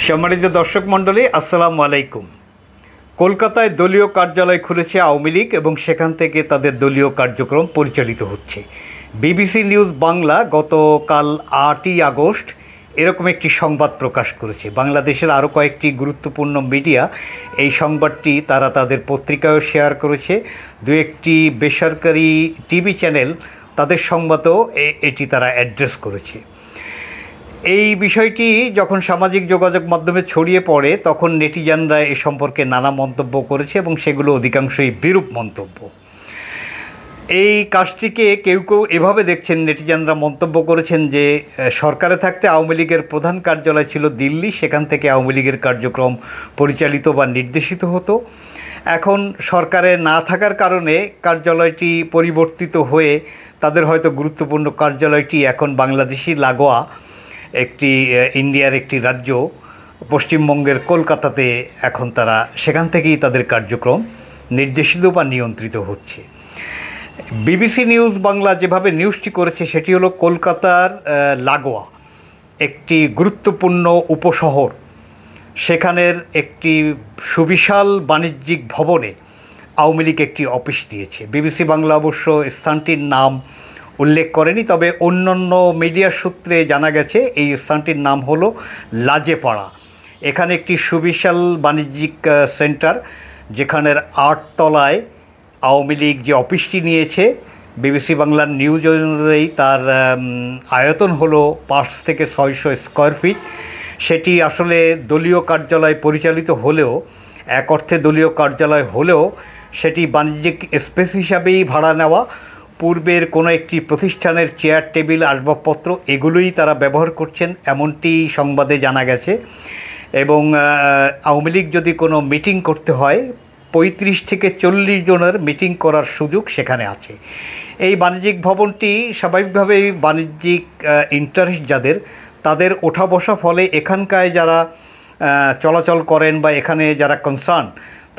সম্মানিত দর্শক মণ্ডলী, আসসালামু আলাইকুম। কলকাতায় দলীয় কার্যালয় খুলেছে আওয়ামী লীগ এবং সেখান থেকে তাদের দলীয় কার্যক্রম পরিচালিত হচ্ছে। বিবিসি নিউজ বাংলা গতকাল 8ই আগস্ট এরকম একটি সংবাদ প্রকাশ করেছে। বাংলাদেশের আরও কয়েকটি গুরুত্বপূর্ণ মিডিয়া এই সংবাদটি তারা তাদের পত্রিকায়ও শেয়ার করেছে। দু একটি বেসরকারি টিভি চ্যানেল তাদের সংবাদেও এটি তারা অ্যাড্রেস করেছে। এই বিষয়টি যখন সামাজিক যোগাযোগ মাধ্যমে ছড়িয়ে পড়ে তখন নেটিজানরা এ সম্পর্কে নানা মন্তব্য করেছে এবং সেগুলো অধিকাংশই বিরূপ মন্তব্য। এই কাজটিকে কেউ কেউ এভাবে দেখছেন, নেটিজানরা মন্তব্য করেছেন যে সরকারে থাকতে আওয়ামী লীগের প্রধান কার্যালয় ছিল দিল্লি, সেখান থেকে আওয়ামী লীগের কার্যক্রম পরিচালিত বা নির্দেশিত হতো। এখন সরকারে না থাকার কারণে কার্যালয়টি পরিবর্তিত হয়ে তাদের হয়তো গুরুত্বপূর্ণ কার্যালয়টি এখন বাংলাদেশি লাগোয়া একটি ইন্ডিয়ার একটি রাজ্য পশ্চিমবঙ্গের কলকাতাতে এখন তারা সেখান থেকেই তাদের কার্যক্রম নির্দেশিত বা নিয়ন্ত্রিত হচ্ছে। বিবিসি নিউজ বাংলা যেভাবে নিউজটি করেছে সেটি হলো কলকাতার লাগোয়া একটি গুরুত্বপূর্ণ উপশহর, সেখানের একটি সুবিশাল বাণিজ্যিক ভবনে আওয়ামী লীগ একটি অফিস দিয়েছে। বিবিসি বাংলা অবশ্য স্থানটির নাম উল্লেখ করেনি, তবে অন্যান্য মিডিয়ার সূত্রে জানা গেছে এই স্থানটির নাম হলো লাজেপাড়া। এখানে একটি সুবিশাল বাণিজ্যিক সেন্টার, যেখানের 8 তলায় আওয়ামী লীগ যে অফিসটি নিয়েছে। বিবিসি বাংলার নিউজ অনুযায়ী তার আয়তন হলো 5 থেকে 600 স্কোয়ার ফিট। সেটি আসলে দলীয় কার্যালয় পরিচালিত হলেও, এক অর্থে দলীয় কার্যালয় হলেও সেটি বাণিজ্যিক স্পেস হিসাবেই ভাড়া নেওয়া। পূর্বের কোনো একটি প্রতিষ্ঠানের চেয়ার টেবিল আসবাবপত্র এগুলোই তারা ব্যবহার করছেন এমনটি সংবাদে জানা গেছে। এবং আওয়ামী লীগ যদি কোনো মিটিং করতে হয় 35 থেকে 40 জনের মিটিং করার সুযোগ সেখানে আছে। এই বাণিজ্যিক ভবনটি স্বাভাবিকভাবেই বাণিজ্যিক ইন্টারেস্ট যাদের, তাদের ওঠা বসা, ফলে এখানকার যারা চলাচল করেন বা এখানে যারা কনসার্ন,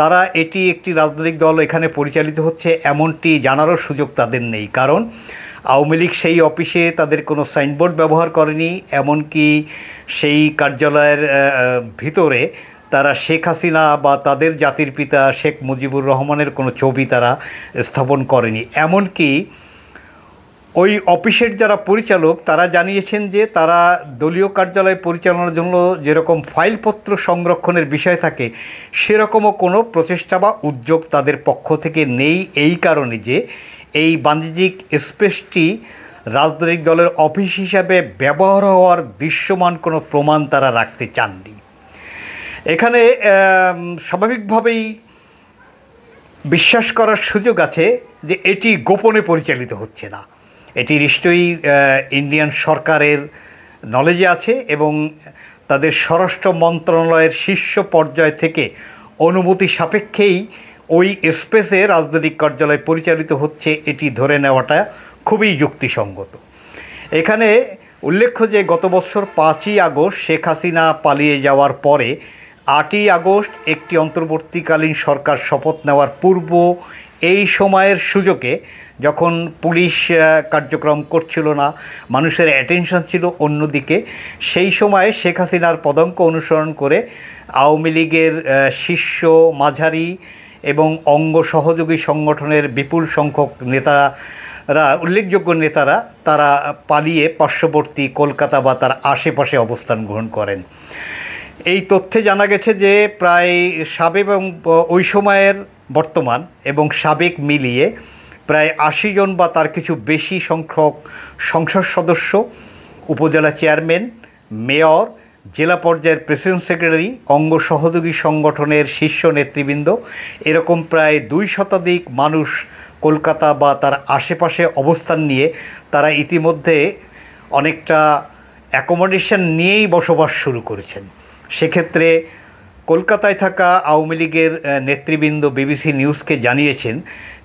তারা এটি একটি রাজনৈতিক দল এখানে পরিচালিত হচ্ছে এমনটি জানারও সুযোগ তাদের নেই। কারণ আওয়ামী লীগ সেই অফিসে তাদের কোনো সাইনবোর্ড ব্যবহার করেনি, এমনকি সেই কার্যালয়ের ভিতরে তারা শেখ হাসিনা বা তাদের জাতির পিতা শেখ মুজিবুর রহমানের কোনো ছবি তারা স্থাপন করেনি। এমনকি ওই অফিসের যারা পরিচালক তারা জানিয়েছেন যে তারা দলীয় কার্যালয় পরিচালনার জন্য যেরকম ফাইলপত্র সংরক্ষণের বিষয় থাকে সেরকমও কোনো প্রচেষ্টা বা উদ্যোগ তাদের পক্ষ থেকে নেই, এই কারণে যে এই বাণিজ্যিক স্পেসটি রাজনৈতিক দলের অফিস হিসাবে ব্যবহার হওয়ার দৃশ্যমান কোনো প্রমাণ তারা রাখতে চাননি। এখানে স্বাভাবিকভাবেই বিশ্বাস করার সুযোগ আছে যে এটি গোপনে পরিচালিত হচ্ছে না, এটি নিশ্চয়ই ইন্ডিয়ান সরকারের নলেজে আছে এবং তাদের স্বরাষ্ট্র মন্ত্রণালয়ের শীর্ষ পর্যায় থেকে অনুমতি সাপেক্ষেই ওই স্পেসে রাজনৈতিক কার্যালয় পরিচালিত হচ্ছে, এটি ধরে নেওয়াটা খুবই যুক্তিসঙ্গত। এখানে উল্লেখ্য যে গত বছর 5ই আগস্ট শেখ হাসিনা পালিয়ে যাওয়ার পরে 8ই আগস্ট একটি অন্তর্বর্তীকালীন সরকার শপথ নেওয়ার পূর্ব এই সময়ের সুযোগে, যখন পুলিশ কার্যক্রম করছিল না, মানুষের অ্যাটেনশন ছিল অন্যদিকে, সেই সময়ে শেখ হাসিনার পদাঙ্ক অনুসরণ করে আওয়ামী লীগের শীর্ষ, মাঝারি এবং অঙ্গ সহযোগী সংগঠনের বিপুল সংখ্যক নেতারা, উল্লেখযোগ্য নেতারা, তারা পালিয়ে পার্শ্ববর্তী কলকাতা বা তার আশেপাশে অবস্থান গ্রহণ করেন। এই তথ্যে জানা গেছে যে প্রায় সাবেক এবং ওই সময়ের বর্তমান এবং সাবেক মিলিয়ে প্রায় 80 জন বা তার কিছু বেশি সংখ্যক সংসদ সদস্য, উপজেলা চেয়ারম্যান, মেয়র, জেলা পর্যায়ের প্রেসিডেন্ট সেক্রেটারি, অঙ্গ সহযোগী সংগঠনের শীর্ষ নেতৃবৃন্দ, এরকম প্রায় 2 শতাধিক মানুষ কলকাতা বা তার আশেপাশে অবস্থান নিয়ে তারা ইতিমধ্যে অনেকটা অ্যাকোমোডেশন নিয়েই বসবাস শুরু করেছেন। সেক্ষেত্রে কলকাতায় থাকা আওয়ামী লীগের নেতৃবৃন্দ বিবিসি নিউজকে জানিয়েছেন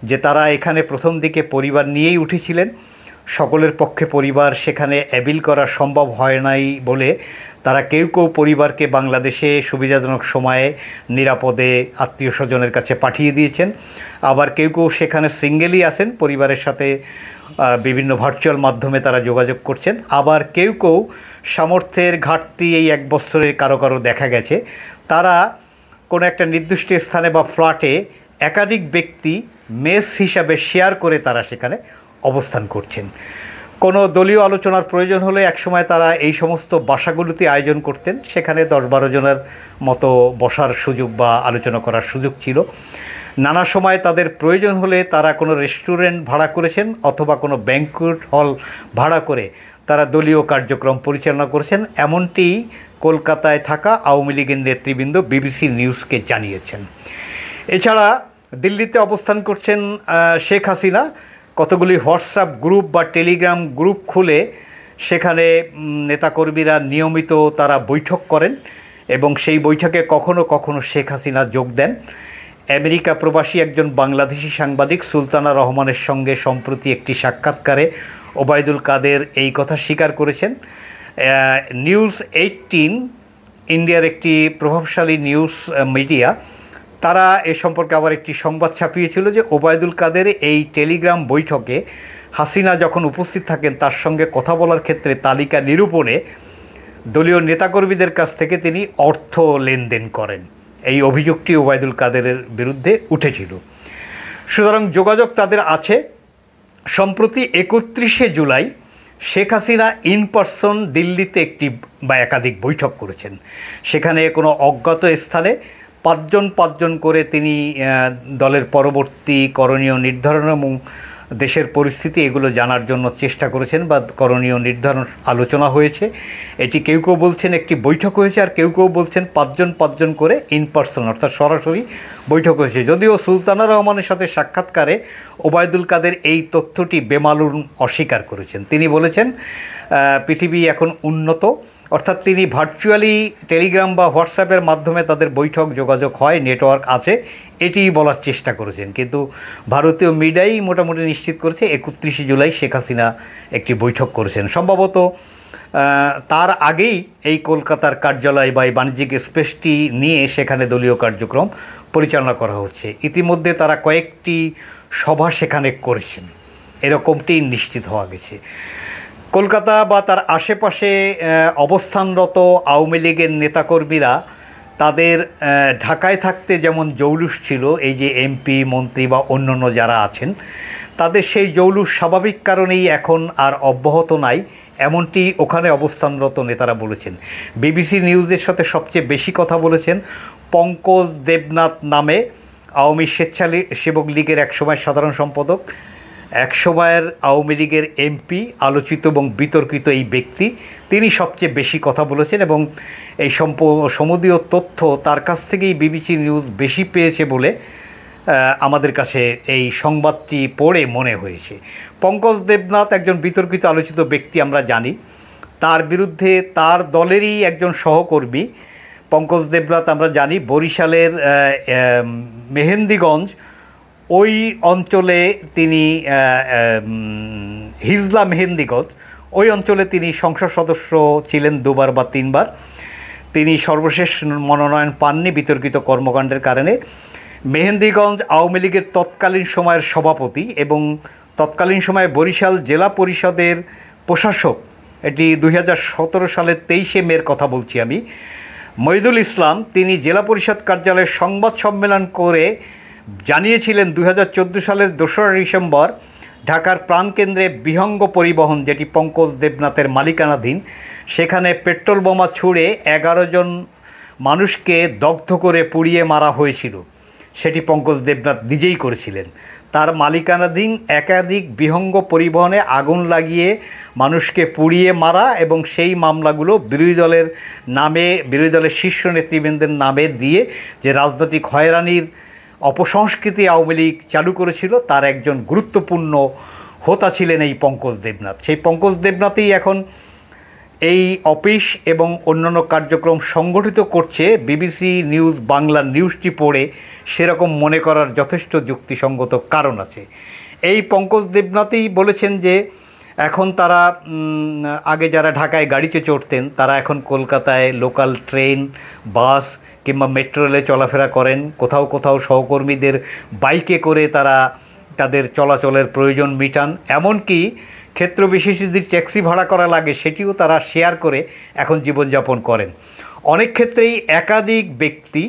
যে তারা এখানে প্রথম দিকে পরিবার নিয়েই উঠেছিলেন। সকলের পক্ষে পরিবার সেখানে অ্যাবিল করা সম্ভব হয় নাই বলে তারা কেউ কেউ পরিবারকে বাংলাদেশে সুবিধাজনক সময়ে নিরাপদে আত্মীয় স্বজনের কাছে পাঠিয়ে দিয়েছেন, আবার কেউ কেউ সেখানে সিঙ্গেলই আছেন, পরিবারের সাথে বিভিন্ন ভার্চুয়াল মাধ্যমে তারা যোগাযোগ করছেন। আবার কেউ কেউ সামর্থ্যের ঘাটতি এই এক বছরে কারো কারো দেখা গেছে, তারা কোনো একটা নির্দিষ্ট স্থানে বা ফ্ল্যাটে একাধিক ব্যক্তি মেস হিসাবে শেয়ার করে তারা সেখানে অবস্থান করছেন। কোনো দলীয় আলোচনার প্রয়োজন হলে একসময় তারা এই সমস্ত বাসাগুলোতে আয়োজন করতেন, সেখানে 10-12 জনের মতো বসার সুযোগ বা আলোচনা করার সুযোগ ছিল। নানা সময় তাদের প্রয়োজন হলে তারা কোনো রেস্টুরেন্ট ভাড়া করেছেন অথবা কোনো ব্যাংকুয়েট হল ভাড়া করে তারা দলীয় কার্যক্রম পরিচালনা করেছেন, এমনটি কলকাতায় থাকা আওয়ামী লীগের নেতৃবৃন্দ বিবিসি নিউজকে জানিয়েছেন। এছাড়া দিল্লিতে অবস্থান করছেন শেখ হাসিনা, কতগুলি হোয়াটসঅ্যাপ গ্রুপ বা টেলিগ্রাম গ্রুপ খুলে সেখানে নেতাকর্মীরা নিয়মিত তারা বৈঠক করেন এবং সেই বৈঠকে কখনো কখনো শেখ হাসিনা যোগ দেন। আমেরিকা প্রবাসী একজন বাংলাদেশি সাংবাদিক সুলতানা রহমানের সঙ্গে সম্প্রতি একটি সাক্ষাৎকারে ওবায়দুল কাদের এই কথা স্বীকার করেছেন। নিউজ 18 ইন্ডিয়ার একটি প্রভাবশালী নিউজ মিডিয়া, তারা এ সম্পর্কে আবার একটি সংবাদ ছাপিয়েছিল যে ওবায়দুল কাদের এই টেলিগ্রাম বৈঠকে হাসিনা যখন উপস্থিত থাকেন তার সঙ্গে কথা বলার ক্ষেত্রে তালিকা নিরূপণে দলীয় নেতাকর্মীদের কাছ থেকে তিনি অর্থ লেনদেন করেন। এই অভিযোগটি ওবায়দুল কাদেরের বিরুদ্ধে উঠেছিল। সুতরাং যোগাযোগ তাদের আছে। সম্প্রতি 31শে জুলাই শেখ হাসিনা ইন পারসন দিল্লিতে একটি বা একাধিক বৈঠক করেছেন। সেখানে কোনো অজ্ঞাত স্থানে পাঁচজন করে তিনি দলের পরবর্তী করণীয় নির্ধারণ এবং দেশের পরিস্থিতি এগুলো জানার জন্য চেষ্টা করেছেন বা করণীয় নির্ধারণ আলোচনা হয়েছে। এটি কেউ কেউ বলছেন একটি বৈঠক হয়েছে, আর কেউ কেউ বলছেন পাঁচজন করে ইন পারসন অর্থাৎ সরাসরি বৈঠক হয়েছে। যদিও সুলতানা রহমানের সাথে সাক্ষাৎকারে ওবায়দুল কাদের এই তথ্যটি বেমালুম অস্বীকার করেছেন। তিনি বলেছেন পৃথিবী এখন উন্নত, অর্থাৎ তিনি ভার্চুয়ালি টেলিগ্রাম বা হোয়াটসঅ্যাপের মাধ্যমে তাদের বৈঠক যোগাযোগ হয়, নেটওয়ার্ক আছে, এটি বলার চেষ্টা করেছেন। কিন্তু ভারতীয় মিডিয়াই মোটামুটি নিশ্চিত করেছে 31শে জুলাই শেখ হাসিনা একটি বৈঠক করেছেন। সম্ভবত তার আগেই এই কলকাতার কার্যালয় বা এই বাণিজ্যিক স্পেসটি নিয়ে সেখানে দলীয় কার্যক্রম পরিচালনা করা হচ্ছে। ইতিমধ্যে তারা কয়েকটি সভা সেখানে করেছেন, এরকমটি নিশ্চিত হওয়া গেছে। কলকাতা বা তার আশেপাশে অবস্থানরত আওয়ামী লীগের নেতাকর্মীরা তাদের ঢাকায় থাকতে যেমন জৌলুস ছিল, এই যে এমপি মন্ত্রী বা অন্যান্য যারা আছেন তাদের সেই জৌলুস স্বাভাবিক কারণেই এখন আর অব্যাহত নাই, এমনটি ওখানে অবস্থানরত নেতারা বলেছেন। বিবিসি নিউজের সাথে সবচেয়ে বেশি কথা বলেছেন পঙ্কজ দেবনাথ নামে আওয়ামী স্বেচ্ছাসেবক লীগের একসময় সাধারণ সম্পাদক, একসময়ের আওয়ামী লীগের এমপি, আলোচিত এবং বিতর্কিত এই ব্যক্তি। তিনি সবচেয়ে বেশি কথা বলেছেন এবং এই সম্বন্ধীয় তথ্য তার কাছ থেকেই বিবিসি নিউজ বেশি পেয়েছে বলে আমাদের কাছে এই সংবাদটি পড়ে মনে হয়েছে। পঙ্কজ দেবনাথ একজন বিতর্কিত আলোচিত ব্যক্তি আমরা জানি, তার বিরুদ্ধে তার দলেরই একজন সহকর্মী পঙ্কজ দেবনাথ আমরা জানি বরিশালের মেহেন্দিগঞ্জ ওই অঞ্চলে তিনি হিজলা মেহেন্দিগঞ্জ ওই অঞ্চলে তিনি সংসদ সদস্য ছিলেন 2বার বা 3বার। তিনি সর্বশেষ মনোনয়ন পাননি বিতর্কিত কর্মকাণ্ডের কারণে। মেহেন্দিগঞ্জ আওয়ামী লীগের তৎকালীন সময়ের সভাপতি এবং তৎকালীন সময়ে বরিশাল জেলা পরিষদের প্রশাসক, এটি 2017 সালের 23শে মের কথা বলছি আমি, মহিদুল ইসলাম, তিনি জেলা পরিষদ কার্যালয়ের সংবাদ সম্মেলন করে জানিয়েছিলেন 2014 সালের 2রা ডিসেম্বর ঢাকার প্রাণকেন্দ্রে বিহঙ্গ পরিবহন, যেটি পঙ্কজ দেবনাথের মালিকানাধীন, সেখানে পেট্রোল বোমা ছুঁড়ে 11 জন মানুষকে দগ্ধ করে পুড়িয়ে মারা হয়েছিল। সেটি পঙ্কজ দেবনাথ নিজেই করেছিলেন। তার মালিকানাধীন একাধিক বিহঙ্গ পরিবহনে আগুন লাগিয়ে মানুষকে পুড়িয়ে মারা এবং সেই মামলাগুলো বিরোধী দলের শীর্ষ নেতৃবৃন্দের নামে দিয়ে যে রাজনৈতিক হয়রানির অপসংস্কৃতি আওয়ামী লীগ চালু করেছিল, তার একজন গুরুত্বপূর্ণ হোতা ছিলেন এই পঙ্কজ দেবনাথ। সেই পঙ্কজ দেবনাথই এখন এই অফিস এবং অন্যান্য কার্যক্রম সংগঠিত করছে। বিবিসি নিউজ বাংলা নিউজটি পড়ে সেরকম মনে করার যথেষ্ট যুক্তিসঙ্গত কারণ আছে। এই পঙ্কজ দেবনাথই বলেছেন যে এখন তারা আগে যারা ঢাকায় গাড়িতে চড়তেন তারা এখন কলকাতায় লোকাল ট্রেন, বাস কিংবা মেট্রো রেলে চলাফেরা করেন। কোথাও কোথাও সহকর্মীদের বাইকে করে তারা তাদের চলাচলের প্রয়োজন মিটান। এমনকি ক্ষেত্রবিশেষে যদি ট্যাক্সি ভাড়া করা লাগে সেটিও তারা শেয়ার করে এখন জীবনযাপন করেন। অনেক ক্ষেত্রেই একাধিক ব্যক্তি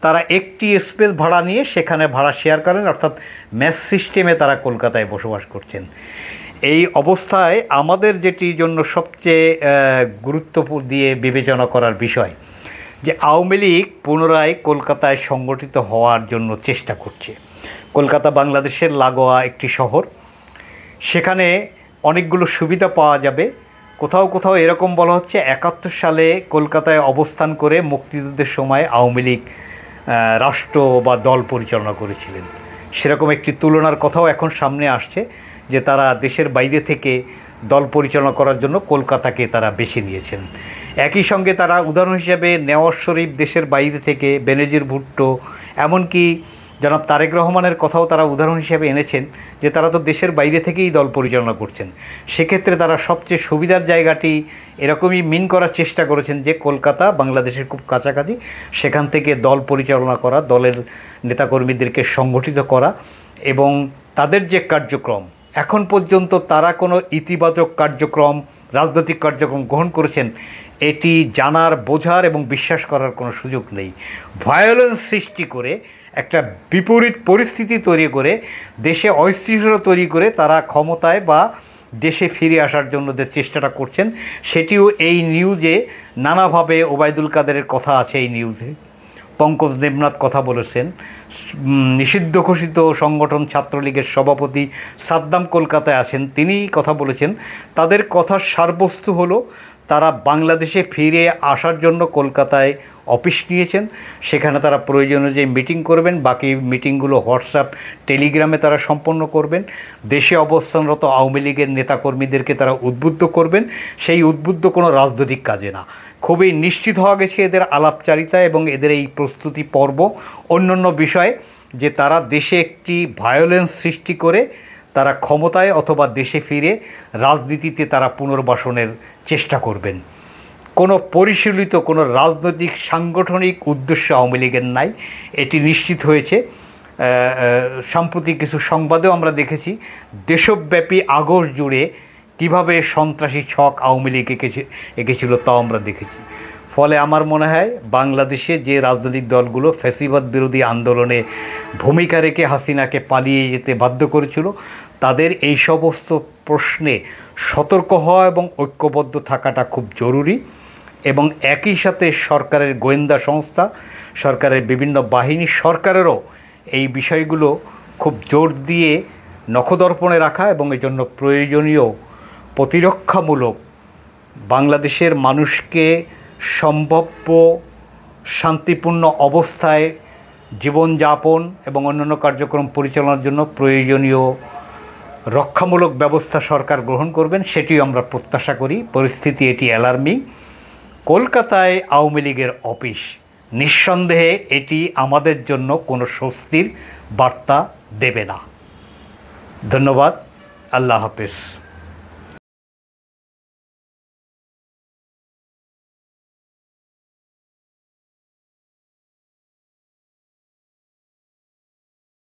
তারা একটি স্পেস ভাড়া নিয়ে সেখানে ভাড়া শেয়ার করেন, অর্থাৎ মেস সিস্টেমে তারা কলকাতায় বসবাস করছেন। এই অবস্থায় আমাদের যেটি জন্য সবচেয়ে গুরুত্ব দিয়ে বিবেচনা করার বিষয় যে আওয়ামী লীগ পুনরায় কলকাতায় সংগঠিত হওয়ার জন্য চেষ্টা করছে। কলকাতা বাংলাদেশের লাগোয়া একটি শহর, সেখানে অনেকগুলো সুবিধা পাওয়া যাবে। কোথাও কোথাও এরকম বলা হচ্ছে 71 সালে কলকাতায় অবস্থান করে মুক্তিযুদ্ধের সময় আওয়ামী লীগ রাষ্ট্র বা দল পরিচালনা করেছিলেন। সেরকম একটি তুলনার কথাও এখন সামনে আসছে যে তারা দেশের বাইরে থেকে দল পরিচালনা করার জন্য কলকাতাকে তারা বেছে নিয়েছেন। একই সঙ্গে তারা উদাহরণ হিসেবে নেওয়াজ শরীফ দেশের বাইরে থেকে, বেনজির ভুট্টো, এমনকি জনাব তারেক রহমানের কথাও তারা উদাহরণ হিসেবে এনেছেন যে তারা তো দেশের বাইরে থেকেই দল পরিচালনা করছেন। সেক্ষেত্রে তারা সবচেয়ে সুবিধার জায়গাটি এরকমই মিন করার চেষ্টা করেছেন যে কলকাতা বাংলাদেশের খুব কাছাকাছি, সেখান থেকে দল পরিচালনা করা, দলের নেতাকর্মীদেরকে সংগঠিত করা এবং তাদের যে কার্যক্রম, এখন পর্যন্ত তারা কোনো ইতিবাচক কার্যক্রম, রাজনৈতিক কার্যক্রম গ্রহণ করেছেন এটি জানার, বোঝার এবং বিশ্বাস করার কোনো সুযোগ নেই। ভায়োলেন্স সৃষ্টি করে, একটা বিপরীত পরিস্থিতি তৈরি করে, দেশে অস্থিরতা তৈরি করে তারা ক্ষমতায় বা দেশে ফিরে আসার জন্য যে চেষ্টাটা করছেন সেটিও এই নিউজে নানাভাবে, ওবায়দুল কাদেরের কথা আছে এই নিউজে, পঙ্কজ দেবনাথ কথা বলেছেন, নিষিদ্ধ ঘোষিত সংগঠন ছাত্রলীগের সভাপতি সাদ্দাম কলকাতায় আছেন, তিনি কথা বলেছেন। তাদের কথার সারবস্তু হলো তারা বাংলাদেশে ফিরে আসার জন্য কলকাতায় অফিস নিয়েছেন, সেখানে তারা প্রয়োজনীয় যে মিটিং করবেন, বাকি মিটিংগুলো হোয়াটসঅ্যাপ, টেলিগ্রামে তারা সম্পন্ন করবেন। দেশে অবস্থানরত আওয়ামী লীগের নেতাকর্মীদেরকে তারা উদ্বুদ্ধ করবেন, সেই উদ্বুদ্ধ কোনো রাজনৈতিক কাজে না। খুবই নিশ্চিত হওয়া গেছে এদের আলাপচারিতা এবং এদের এই প্রস্তুতি পর্ব অন্যান্য বিষয়ে যে তারা দেশে একটি ভায়োলেন্স সৃষ্টি করে তারা ক্ষমতায় অথবা দেশে ফিরে রাজনীতিতে তারা পুনর্বাসনের চেষ্টা করবেন। কোনো পরিশীলিত কোনো রাজনৈতিক সাংগঠনিক উদ্দেশ্য আওয়ামী লীগের নাই, এটি নিশ্চিত হয়েছে। সাম্প্রতিক কিছু সংবাদেও আমরা দেখেছি দেশব্যাপী আগস্ট জুড়ে কীভাবে সন্ত্রাসী ছক আওয়ামী লীগ এঁকেছিল তাও আমরা দেখেছি। ফলে আমার মনে হয় বাংলাদেশে যে রাজনৈতিক দলগুলো ফ্যাসিবাদ বিরোধী আন্দোলনে ভূমিকা রেখে হাসিনাকে পালিয়ে যেতে বাধ্য করেছিল তাদের এই সমস্ত প্রশ্নে সতর্ক হওয়া এবং ঐক্যবদ্ধ থাকাটা খুব জরুরি। এবং একই সাথে সরকারের গোয়েন্দা সংস্থা, সরকারের বিভিন্ন বাহিনী, সরকারেরও এই বিষয়গুলো খুব জোর দিয়ে নখদর্পণে রাখা এবং এজন্য প্রয়োজনীয় প্রতিরক্ষামূলক বাংলাদেশের মানুষকে সম্ভাব্য শান্তিপূর্ণ অবস্থায় জীবনযাপন এবং অন্যান্য কার্যক্রম পরিচালনার জন্য প্রয়োজনীয় রক্ষামূলক ব্যবস্থা সরকার গ্রহণ করবেন, সেটিও আমরা প্রত্যাশা করি। পরিস্থিতি এটি অ্যালার্মিং। কলকাতায় আওয়ামী লীগের অফিস, নিঃসন্দেহে এটি আমাদের জন্য কোনো স্বস্তির বার্তা দেবে না। ধন্যবাদ। আল্লাহ হাফেজ।